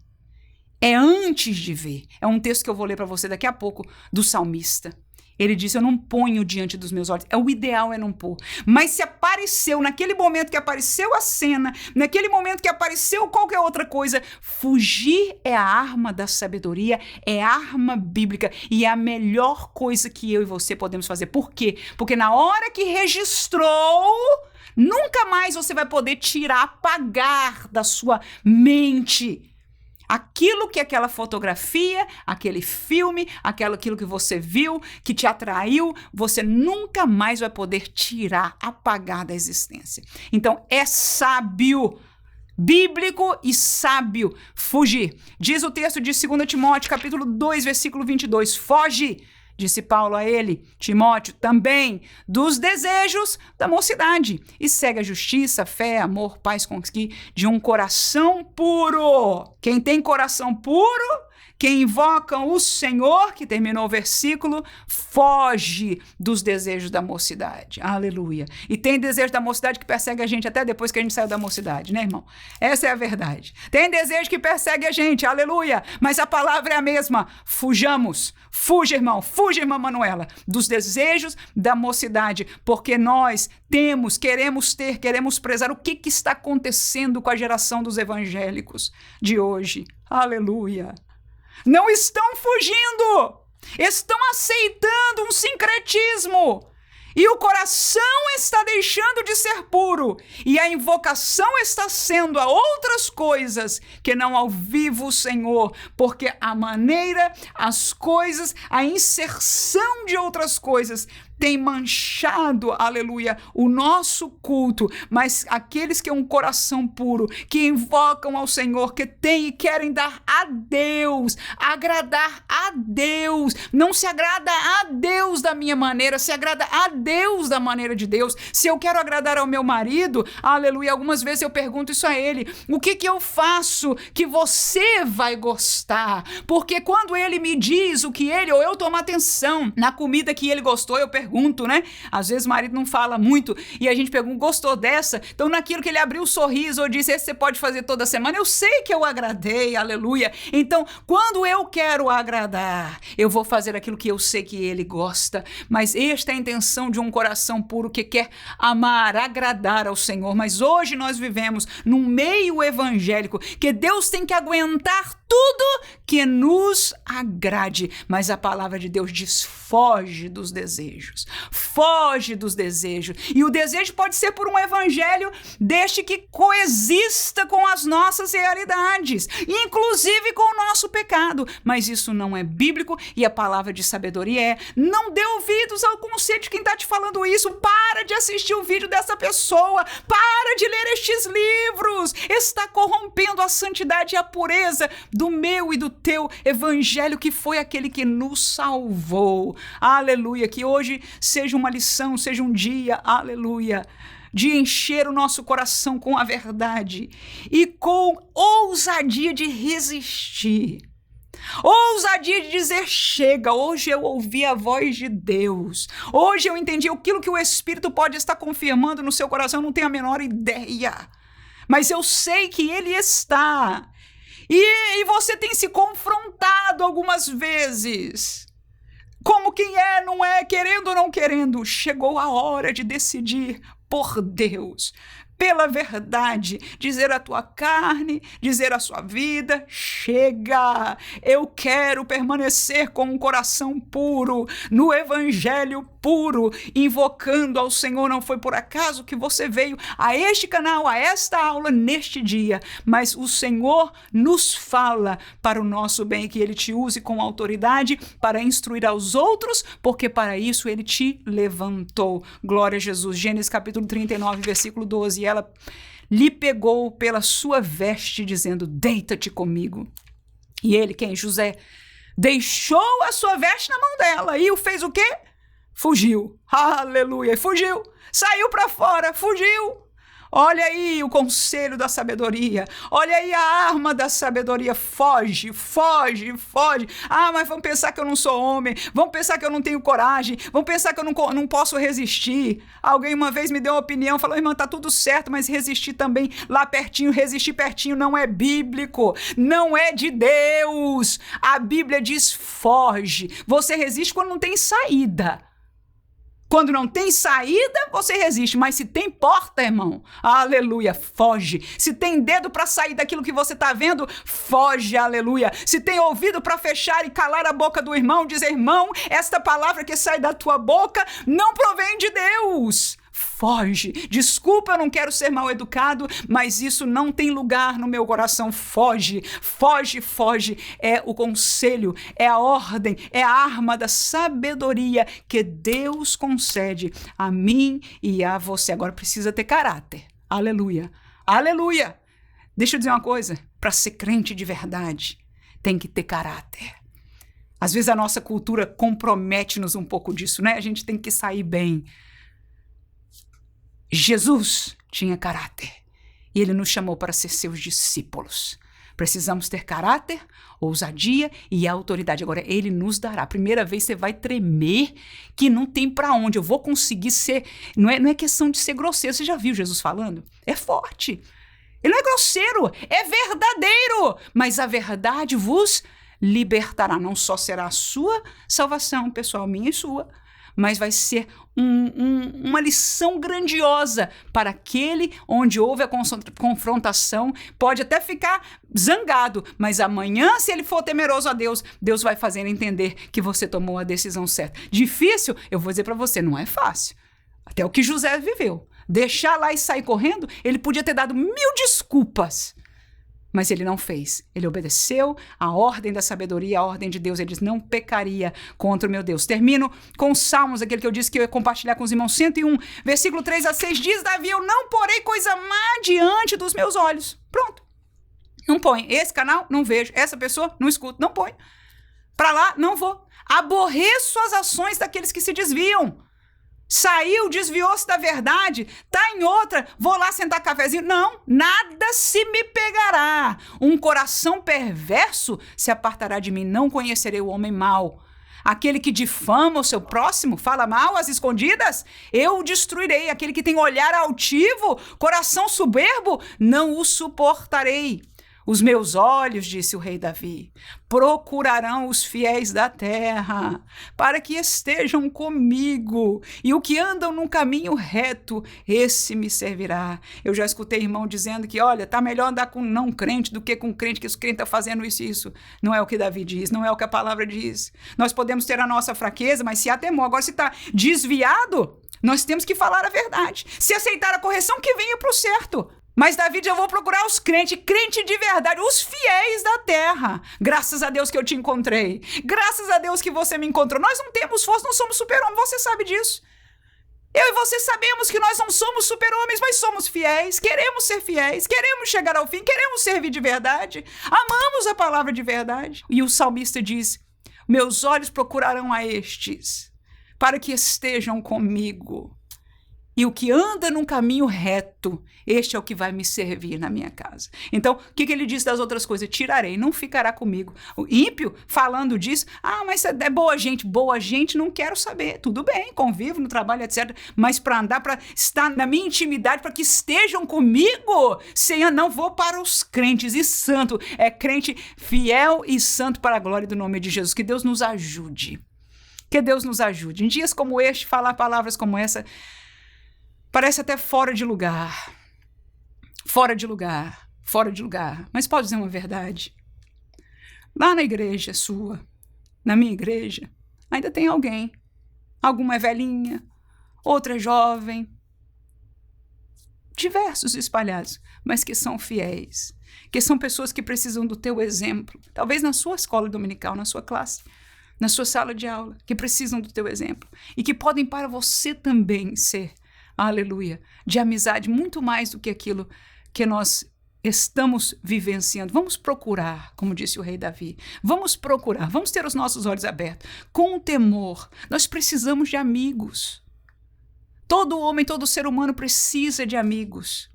é antes de ver. É um texto que eu vou ler para você daqui a pouco, do salmista. Ele disse, eu não ponho diante dos meus olhos. O ideal é não pôr. Mas se apareceu, naquele momento que apareceu a cena, naquele momento que apareceu qualquer outra coisa, fugir é a arma da sabedoria, é a arma bíblica e é a melhor coisa que eu e você podemos fazer. Por quê? Porque na hora que registrou, nunca mais você vai poder tirar, apagar da sua mente aquilo que aquela fotografia, aquele filme, aquilo que você viu, que te atraiu, você nunca mais vai poder tirar, apagar da existência. Então, é sábio, bíblico e sábio fugir. Diz o texto de 2 Timóteo, capítulo 2, versículo 22, foge, disse Paulo a ele, Timóteo, também dos desejos da mocidade, e segue a justiça, fé, amor, paz com que de um coração puro. Quem tem coração puro, quem invoca o Senhor, que terminou o versículo, foge dos desejos da mocidade. Aleluia. E tem desejo da mocidade que persegue a gente até depois que a gente saiu da mocidade, né, irmão? Essa é a verdade. Tem desejo que persegue a gente, aleluia. Mas a palavra é a mesma. Fujamos. Fuja, irmão. Fuja, irmã Manuela, dos desejos da mocidade. Porque nós queremos prezar. O que está acontecendo com a geração dos evangélicos de hoje? Aleluia. Não estão fugindo, estão aceitando um sincretismo. E o coração está deixando de ser puro. E a invocação está sendo a outras coisas que não ao vivo Senhor. Porque a maneira, as coisas, a inserção de outras coisas tem manchado, aleluia, o nosso culto, mas aqueles que têm um coração puro, que invocam ao Senhor, que têm e querem dar a Deus, agradar a Deus, não se agrada a Deus da minha maneira, se agrada a Deus da maneira de Deus. Se eu quero agradar ao meu marido, aleluia, algumas vezes eu pergunto isso a ele, o que eu faço que você vai gostar? Porque quando ele me diz o que ele, ou eu tomo atenção na comida que ele gostou, eu pergunto, né? Às vezes o marido não fala muito e a gente pergunta, gostou dessa? Então naquilo que ele abriu o sorriso ou disse, esse você pode fazer toda semana, eu sei que eu agradei, aleluia. Então, quando eu quero agradar, eu vou fazer aquilo que eu sei que ele gosta, mas esta é a intenção de um coração puro que quer amar, agradar ao Senhor. Mas hoje nós vivemos num meio evangélico que Deus tem que aguentar tudo que nos agrade, mas a palavra de Deus diz, foge dos desejos, foge dos desejos, e o desejo pode ser por um evangelho desde que coexista com as nossas realidades, inclusive com o nosso pecado, mas isso não é bíblico, e a palavra de sabedoria é, não dê ouvidos ao conselho de quem está te falando isso, para de assistir o vídeo dessa pessoa, para de ler estes livros, está corrompendo a santidade e a pureza do meu e do teu evangelho, que foi aquele que nos salvou. Aleluia, que hoje seja uma lição, seja um dia, aleluia, de encher o nosso coração com a verdade e com ousadia de resistir. Ousadia de dizer, chega, hoje eu ouvi a voz de Deus, hoje eu entendi aquilo que o Espírito pode estar confirmando no seu coração, eu não tenho a menor ideia, mas eu sei que Ele está. E você tem se confrontado algumas vezes, como quem é, não é, querendo ou não querendo, chegou a hora de decidir por Deus, pela verdade, dizer à tua carne, dizer à sua vida, chega, eu quero permanecer com um coração puro, no evangelho puro, invocando ao Senhor. Não foi por acaso que você veio a este canal, a esta aula, neste dia, mas o Senhor nos fala para o nosso bem, que Ele te use com autoridade para instruir aos outros, porque para isso Ele te levantou. Glória a Jesus. Gênesis capítulo 39, versículo 12, e ela lhe pegou pela sua veste, dizendo, deita-te comigo. E ele, quem? José, deixou a sua veste na mão dela e o fez o quê? Fugiu. Aleluia. Fugiu. Saiu para fora. Fugiu. Olha aí o conselho da sabedoria. Olha aí a arma da sabedoria. Foge, foge, foge. Ah, mas vão pensar que eu não sou homem. Vão pensar que eu não tenho coragem. Vão pensar que eu não posso resistir. Alguém uma vez me deu uma opinião, falou, irmã, tá tudo certo, mas resistir também lá pertinho, resistir pertinho não é bíblico. Não é de Deus. A Bíblia diz foge. Você resiste quando não tem saída. Quando não tem saída, você resiste. Mas se tem porta, irmão, aleluia, foge. Se tem dedo para sair daquilo que você está vendo, foge, aleluia. Se tem ouvido para fechar e calar a boca do irmão, dizer, irmão, esta palavra que sai da tua boca não provém de Deus. Foge. Desculpa, eu não quero ser mal educado, mas isso não tem lugar no meu coração. Foge, foge, foge. É o conselho, é a ordem, é a arma da sabedoria que Deus concede a mim e a você. Agora precisa ter caráter. Aleluia. Aleluia. Deixa eu dizer uma coisa. Para ser crente de verdade, tem que ter caráter. Às vezes a nossa cultura compromete-nos um pouco disso, né? A gente tem que sair bem. Jesus tinha caráter e ele nos chamou para ser seus discípulos. Precisamos ter caráter, ousadia e autoridade. Agora, ele nos dará. A primeira vez você vai tremer que não tem para onde. Eu vou conseguir ser... Não é questão de ser grosseiro. Você já viu Jesus falando? É forte. Ele não é grosseiro, é verdadeiro. Mas a verdade vos libertará. Não só será a sua salvação, pessoal, minha e sua, mas vai ser uma lição grandiosa para aquele onde houve a confrontação. Pode até ficar zangado, mas amanhã, se ele for temeroso a Deus, Deus vai fazer entender que você tomou a decisão certa. Difícil? Eu vou dizer para você, não é fácil. Até o que José viveu. Deixar lá e sair correndo, ele podia ter dado 1000 desculpas. Mas ele não fez. Ele obedeceu a ordem da sabedoria, a ordem de Deus. Ele disse, não pecaria contra o meu Deus. Termino com Salmos, aquele que eu disse que eu ia compartilhar com os irmãos. 101, versículo 3 a 6, diz Davi, eu não porei coisa má diante dos meus olhos. Pronto. Não põe. Esse canal, não vejo. Essa pessoa, não escuto. Não põe. Para lá, não vou. Aborreço as ações daqueles que se desviam. Saiu, desviou-se da verdade, tá em outra, vou lá sentar cafezinho. Não, nada se me pegará. Um coração perverso se apartará de mim. Não conhecerei o homem mau. Aquele que difama o seu próximo, fala mal às escondidas, eu o destruirei. Aquele que tem olhar altivo, coração soberbo, não o suportarei. Os meus olhos, disse o rei Davi, procurarão os fiéis da terra, para que estejam comigo, e o que andam num caminho reto, esse me servirá. Eu já escutei irmão dizendo que, olha, tá melhor andar com não crente do que com crente, que os crentes estão fazendo isso e isso. Não é o que Davi diz, não é o que a palavra diz. Nós podemos ter a nossa fraqueza, mas se há temor. Agora, se está desviado, nós temos que falar a verdade. Se aceitar a correção, que venha para o certo. Mas, Davi, eu vou procurar os crentes, crente de verdade, os fiéis da terra. Graças a Deus que eu te encontrei. Graças a Deus que você me encontrou. Nós não temos força, não somos super-homens, você sabe disso. Eu e você sabemos que nós não somos super-homens, mas somos fiéis. Queremos ser fiéis, queremos chegar ao fim, queremos servir de verdade. Amamos a palavra de verdade. E o salmista diz, meus olhos procurarão a estes, para que estejam comigo. E o que anda num caminho reto, este é o que vai me servir na minha casa. Então, o que ele diz das outras coisas? Tirarei, não ficará comigo. O ímpio, falando disso, mas é boa gente não quero saber. Tudo bem, convivo no trabalho, etc. Mas para andar, para estar na minha intimidade, para que estejam comigo, Senhor, não vou para os crentes. E santo, é crente fiel e santo para a glória do nome de Jesus. Que Deus nos ajude. Que Deus nos ajude. Em dias como este, falar palavras como essa parece até fora de lugar. Fora de lugar. Fora de lugar. Mas pode dizer uma verdade. Lá na igreja sua, na minha igreja, ainda tem alguém. Alguma é velhinha, outra é jovem. Diversos espalhados, mas que são fiéis. Que são pessoas que precisam do teu exemplo. Talvez na sua escola dominical, na sua classe, na sua sala de aula, que precisam do teu exemplo. E que podem para você também ser, aleluia, de amizade, muito mais do que aquilo que nós estamos vivenciando. Vamos procurar, como disse o rei Davi. Vamos procurar, vamos ter os nossos olhos abertos. Com temor, nós precisamos de amigos. Todo homem, todo ser humano precisa de amigos.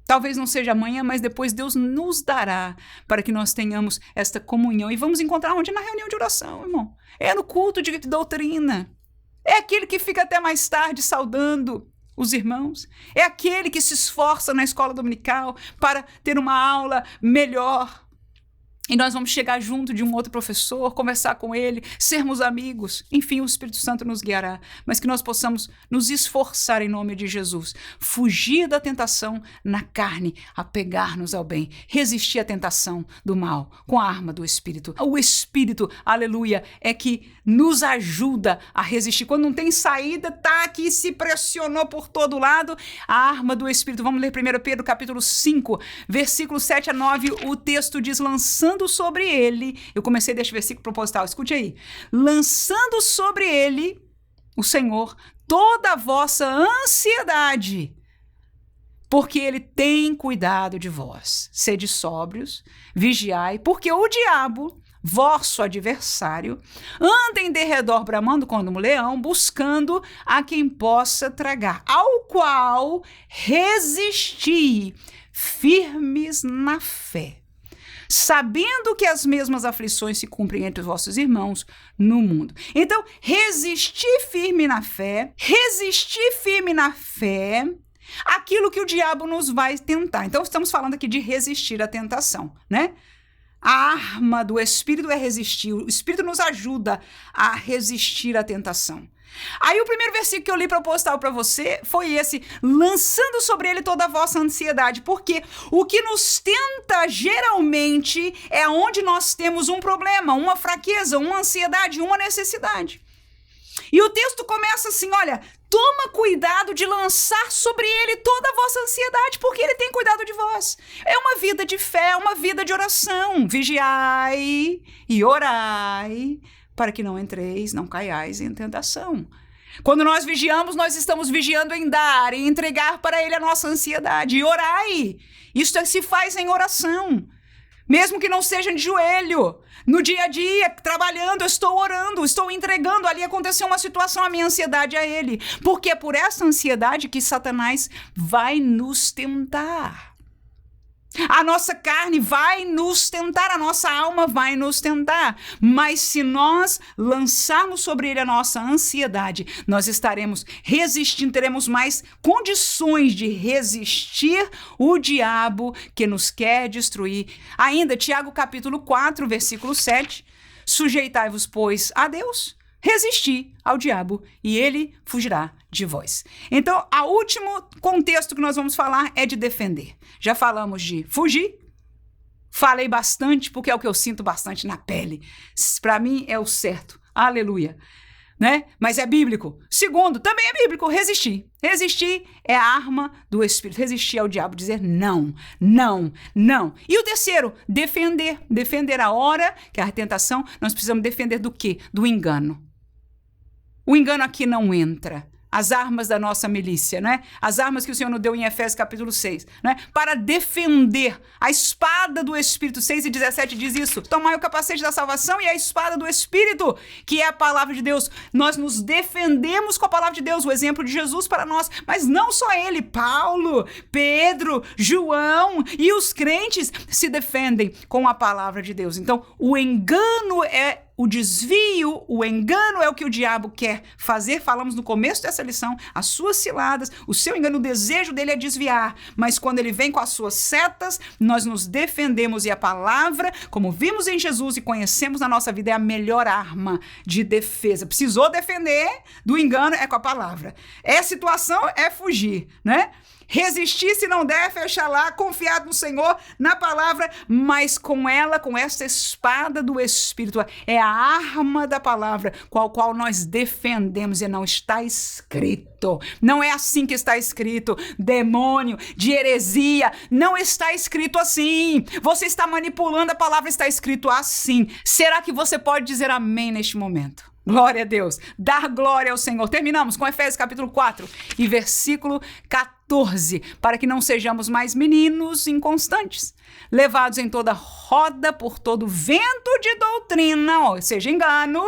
Talvez não seja amanhã, mas depois Deus nos dará para que nós tenhamos esta comunhão. E vamos encontrar onde? Na reunião de oração, irmão. É no culto de doutrina. É aquele que fica até mais tarde saudando os irmãos. É aquele que se esforça na escola dominical para ter uma aula melhor. E nós vamos chegar junto de um outro professor, conversar com ele, sermos amigos. Enfim, o Espírito Santo nos guiará. Mas que nós possamos nos esforçar em nome de Jesus. Fugir da tentação na carne, apegar-nos ao bem. Resistir à tentação do mal com a arma do Espírito. O Espírito, aleluia, é que nos ajuda a resistir. Quando não tem saída, tá aqui, se pressionou por todo lado. A arma do Espírito. Vamos ler 1 Pedro capítulo 5, versículos 7 a 9. O texto diz, lançando sobre ele, eu comecei deste versículo proposital, escute aí, lançando sobre ele, o Senhor, toda a vossa ansiedade, porque ele tem cuidado de vós. Sede sóbrios, vigiai, porque o diabo, vosso adversário, anda em derredor bramando como um leão, buscando a quem possa tragar, ao qual resisti, firmes na fé, sabendo que as mesmas aflições se cumprem entre os vossos irmãos no mundo. Então, resistir firme na fé, aquilo que o diabo nos vai tentar. Então, estamos falando aqui de resistir à tentação, né? A arma do Espírito é resistir. O Espírito nos ajuda a resistir à tentação. Aí o primeiro versículo que eu li proposital para você foi esse, lançando sobre ele toda a vossa ansiedade, porque o que nos tenta geralmente é onde nós temos um problema, uma fraqueza, uma ansiedade, uma necessidade. E o texto começa assim, olha, toma cuidado de lançar sobre ele toda a vossa ansiedade, porque ele tem cuidado de vós. É uma vida de fé, uma vida de oração. Vigiai e orai, para que não entreis, não caiais em tentação. Quando nós vigiamos, nós estamos vigiando em dar, em entregar para ele a nossa ansiedade. E orai. Isso se faz em oração. Mesmo que não seja de joelho. No dia a dia, trabalhando, eu estou orando, estou entregando. Ali aconteceu uma situação, a minha ansiedade a ele. Porque é por essa ansiedade que Satanás vai nos tentar. A nossa carne vai nos tentar, a nossa alma vai nos tentar. Mas se nós lançarmos sobre ele a nossa ansiedade, nós estaremos resistindo, teremos mais condições de resistir o diabo que nos quer destruir. Ainda, Tiago capítulo 4, versículo 7, sujeitai-vos, pois, a Deus, resisti ao diabo e ele fugirá de vós. Então, o último contexto que nós vamos falar é de defender. Já falamos de fugir, falei bastante porque é o que eu sinto bastante na pele. Para mim é o certo, aleluia, né? Mas é bíblico. Segundo, também é bíblico, resistir. Resistir é a arma do Espírito. Resistir ao diabo, dizer não, não, não. E o terceiro, defender. Defender a hora, que é a tentação, nós precisamos defender do quê? Do engano. O engano aqui não entra. As armas da nossa milícia, né? As armas que o Senhor nos deu em Efésios capítulo 6, né? Para defender a espada do Espírito. 6 e 17 diz isso. Tomai o capacete da salvação e a espada do Espírito, que é a palavra de Deus. Nós nos defendemos com a palavra de Deus, o exemplo de Jesus para nós. Mas não só ele, Paulo, Pedro, João e os crentes se defendem com a palavra de Deus. Então, o engano é o desvio, o engano é o que o diabo quer fazer. Falamos no começo dessa lição, as suas ciladas, o seu engano, o desejo dele é desviar. Mas quando ele vem com as suas setas, nós nos defendemos. E a palavra, como vimos em Jesus e conhecemos na nossa vida, é a melhor arma de defesa. Precisou defender do engano, é com a palavra. É situação, é fugir, né? Resistir, se não der, fechar lá, confiado no Senhor, na palavra, mas com ela, com essa espada do Espírito, é a arma da palavra, com a qual nós defendemos, e não está escrito. Não é assim que está escrito, demônio, de heresia, não está escrito assim. Você está manipulando a palavra, está escrito assim. Será que você pode dizer amém neste momento? Glória a Deus. Dar glória ao Senhor. Terminamos com Efésios capítulo 4 e versículo 14. Para que não sejamos mais meninos inconstantes, levados em toda roda por todo vento de doutrina, ou seja, engano,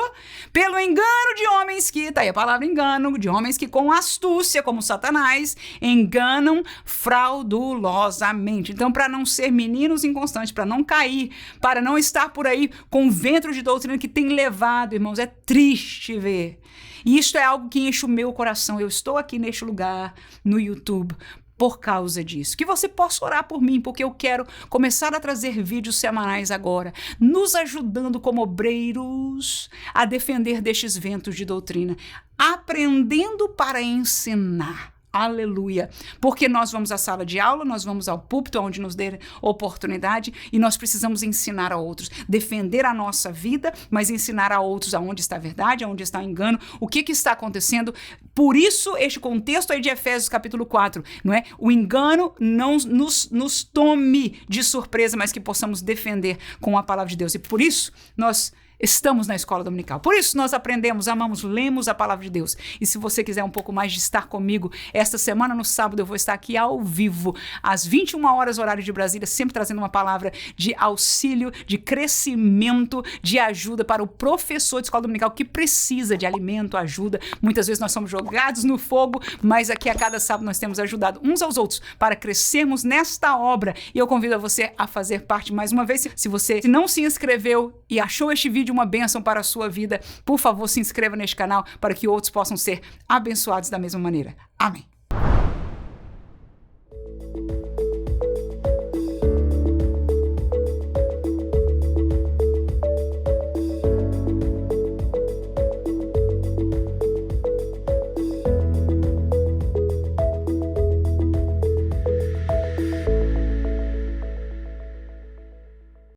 pelo engano de homens que, tá aí a palavra engano, de homens que com astúcia, como Satanás, enganam fraudulosamente. Então, para não ser meninos inconstantes, para não cair, para não estar por aí com vento de doutrina que tem levado, irmãos, é triste ver. E isto é algo que enche o meu coração. Eu estou aqui neste lugar, no YouTube, por causa disso. Que você possa orar por mim, porque eu quero começar a trazer vídeos semanais agora, nos ajudando como obreiros a defender destes ventos de doutrina, aprendendo para ensinar. Aleluia, porque nós vamos à sala de aula, nós vamos ao púlpito, onde nos der oportunidade, e nós precisamos ensinar a outros, defender a nossa vida, mas ensinar a outros aonde está a verdade, aonde está o engano, o que está acontecendo. Por isso, este contexto aí de Efésios capítulo 4, não é? O engano não nos tome de surpresa, mas que possamos defender com a palavra de Deus. E por isso, nós estamos na escola dominical. Por isso nós aprendemos, amamos, lemos a palavra de Deus. E se você quiser um pouco mais de estar comigo, esta semana no sábado eu vou estar aqui ao vivo, às 21 horas, horário de Brasília, sempre trazendo uma palavra de auxílio, de crescimento, de ajuda para o professor de escola dominical que precisa de alimento, ajuda. Muitas vezes nós somos jogados no fogo, mas aqui a cada sábado nós temos ajudado uns aos outros para crescermos nesta obra. E eu convido a você a fazer parte mais uma vez. Se você não se inscreveu e achou este vídeo uma bênção para a sua vida, por favor, se inscreva neste canal para que outros possam ser abençoados da mesma maneira. Amém.